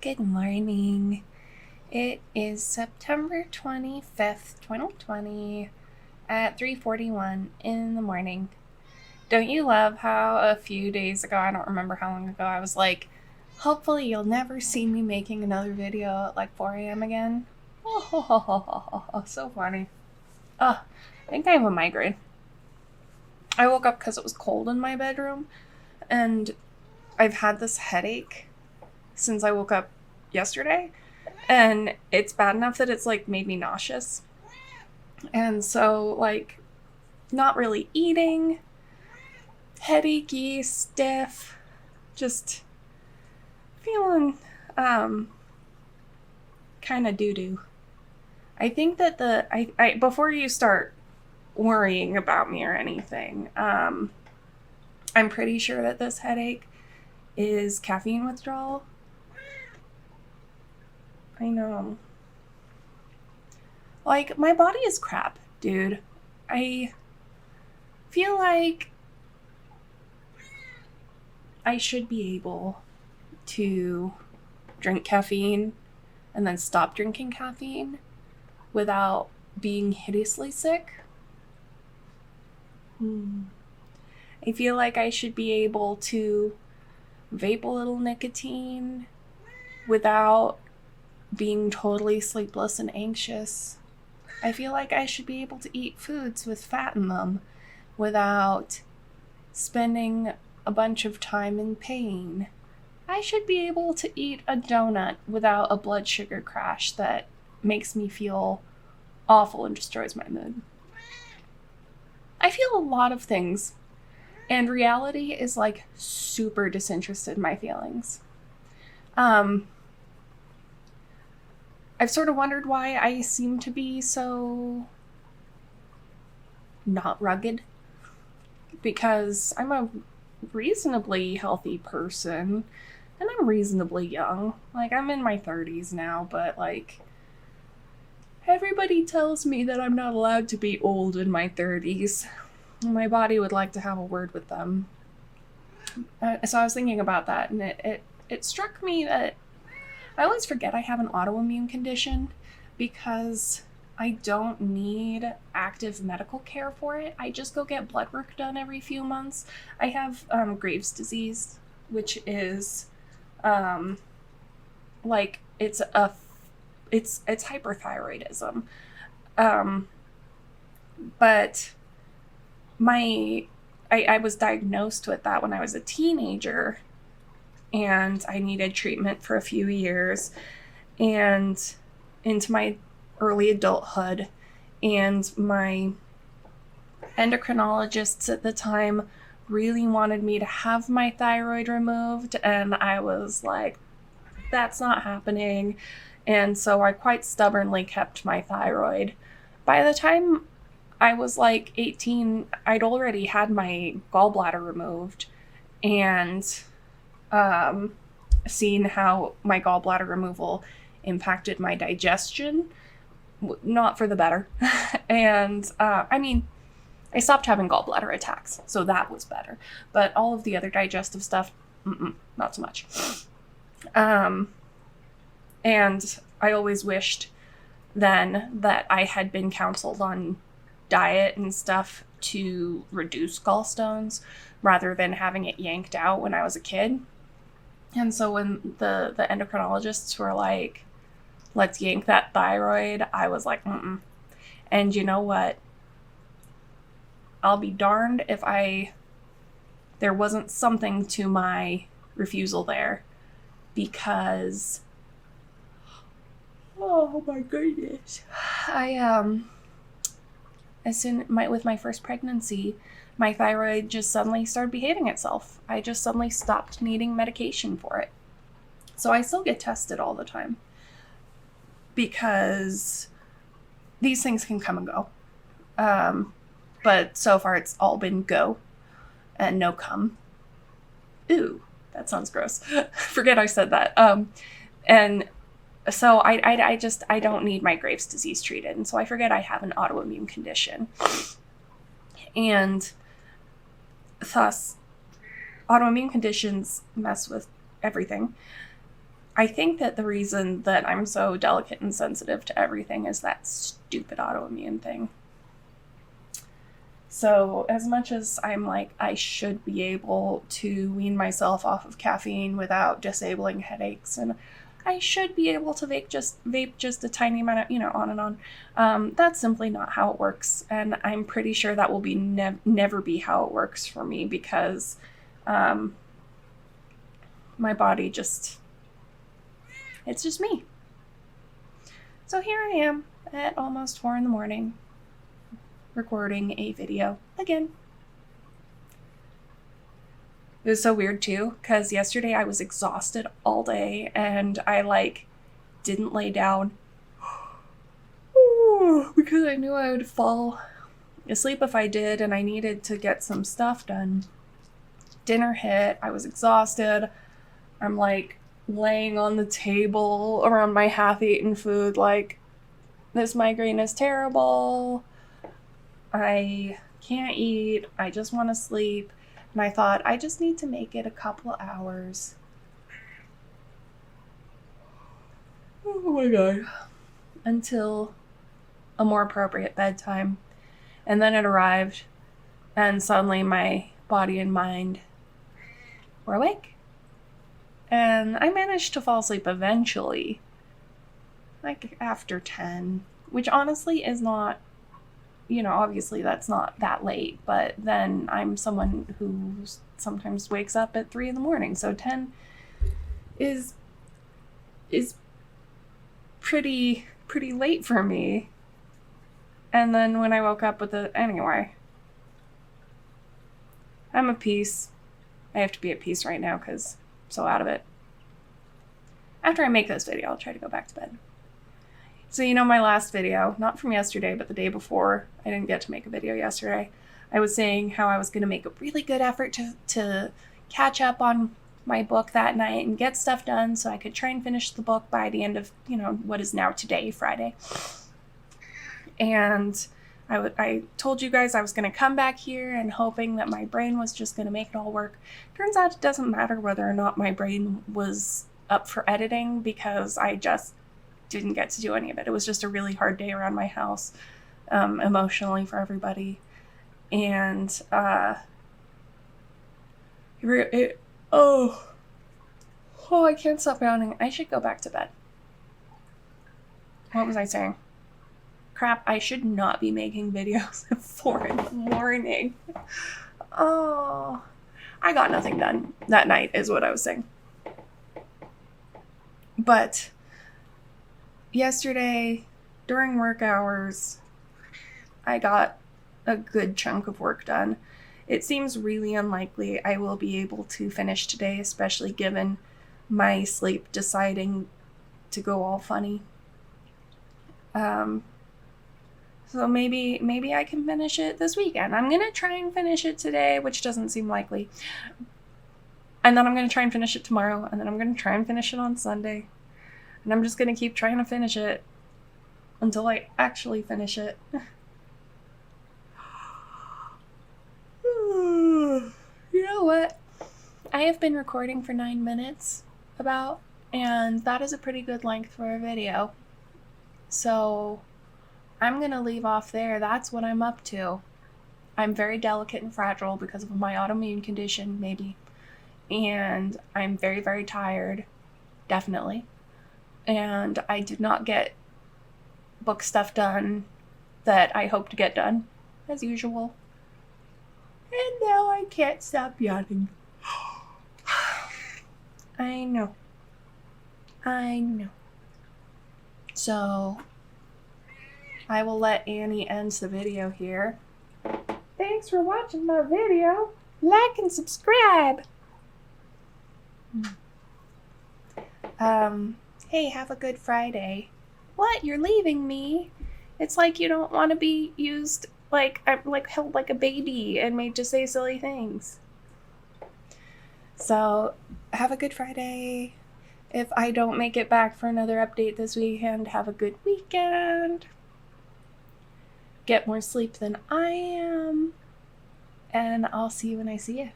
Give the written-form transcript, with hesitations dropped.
Good morning. It is September 25th, 2020 at 3:41 in the morning. Don't you love how a few days ago, I don't remember how long ago, I was like, hopefully you'll never see me making another video at like 4 a.m. again? Oh, so funny. I think I have a migraine. I woke up because it was cold in my bedroom, and I've had this headache since I woke up yesterday, and it's bad enough that it's like made me nauseous. And so, like, not really eating, headachy, stiff, just feeling kind of doo-doo. I think that I before you start worrying about me or anything, I'm pretty sure that this headache is caffeine withdrawal. I know. Like, my body is crap, dude. I feel like I should be able to drink caffeine and then stop drinking caffeine without being hideously sick. I feel like I should be able to vape a little nicotine without being totally sleepless and anxious. I feel like I should be able to eat foods with fat in them without spending a bunch of time in pain. I should be able to eat a donut without a blood sugar crash that makes me feel awful and destroys my mood. I feel a lot of things, and reality is like super disinterested in my feelings. I've sort of wondered why I seem to be so not rugged, because I'm a reasonably healthy person and I'm reasonably young. Like, I'm in my 30s now, but like, everybody tells me that I'm not allowed to be old in my 30s. My body would like to have a word with them. So I was thinking about that, and it struck me that I always forget I have an autoimmune condition because I don't need active medical care for it. I just go get blood work done every few months. I have Graves' disease, which is like it's hyperthyroidism. But I was diagnosed with that when I was a teenager, and I needed treatment for a few years and into my early adulthood. And my endocrinologists at the time really wanted me to have my thyroid removed, and I was like, that's not happening. And so I quite stubbornly kept my thyroid. By the time I was like 18, I'd already had my gallbladder removed, and seen how my gallbladder removal impacted my digestion, not for the better. And I stopped having gallbladder attacks, so that was better. But all of the other digestive stuff, not so much. And I always wished then that I had been counseled on diet and stuff to reduce gallstones rather than having it yanked out when I was a kid. And so when the endocrinologists were like, let's yank that thyroid, I was like, mm-mm. And you know what? I'll be darned if there wasn't something to my refusal there, because oh my goodness. With my first pregnancy, my thyroid just suddenly started behaving itself. I just suddenly stopped needing medication for it. So I still get tested all the time because these things can come and go. But so far it's all been go and no come. Ooh, that sounds gross. Forget I said that. And so I don't need my Graves' disease treated. And so I forget I have an autoimmune condition. And thus, autoimmune conditions mess with everything. I think that the reason that I'm so delicate and sensitive to everything is that stupid autoimmune thing. So as much as I'm like, I should be able to wean myself off of caffeine without disabling headaches, and I should be able to vape just a tiny amount of, on and on. That's simply not how it works. And I'm pretty sure that will be never be how it works for me, because my body it's just me. So here I am at almost 4 a.m. recording a video again. It was so weird too, because yesterday I was exhausted all day and I didn't lay down because I knew I would fall asleep if I did, and I needed to get some stuff done. Dinner hit, I was exhausted. I'm laying on the table around my half-eaten food this migraine is terrible. I can't eat. I just want to sleep. And I thought, I just need to make it a couple hours. Oh my God. Until a more appropriate bedtime. And then it arrived, and suddenly my body and mind were awake. And I managed to fall asleep eventually, after 10, which honestly is not, obviously that's not that late, but then I'm someone who sometimes wakes up at 3 a.m. So 10 is pretty late for me. And then when I woke up anyway, I'm at peace. I have to be at peace right now because I'm so out of it. After I make this video, I'll try to go back to bed. So my last video, not from yesterday, but the day before, I didn't get to make a video yesterday. I was saying how I was going to make a really good effort to catch up on my book that night and get stuff done so I could try and finish the book by the end of, what is now today, Friday. And I told you guys I was going to come back here and hoping that my brain was just going to make it all work. Turns out it doesn't matter whether or not my brain was up for editing, because I just didn't get to do any of it. It was just a really hard day around my house, emotionally for everybody. And I can't stop yawning. I should go back to bed. What was I saying? Crap, I should not be making videos at 4 a.m. Oh, I got nothing done that night is what I was saying. But yesterday, during work hours, I got a good chunk of work done. It seems really unlikely I will be able to finish today, especially given my sleep deciding to go all funny. So maybe I can finish it this weekend. I'm going to try and finish it today, which doesn't seem likely. And then I'm going to try and finish it tomorrow, and then I'm going to try and finish it on Sunday. And I'm just going to keep trying to finish it until I actually finish it. You know what? I have been recording for 9 minutes and that is a pretty good length for a video. So I'm going to leave off there. That's what I'm up to. I'm very delicate and fragile because of my autoimmune condition, maybe. And I'm very, very tired, definitely. And I did not get book stuff done that I hope to get done, as usual. And now I can't stop yawning. I know. So I will let Annie end the video here. Thanks for watching my video. Like and subscribe. Hey, have a good Friday. What? You're leaving me? It's like you don't want to be used held like a baby and made to say silly things. So, have a good Friday. If I don't make it back for another update this weekend, have a good weekend. Get more sleep than I am. And I'll see you when I see you.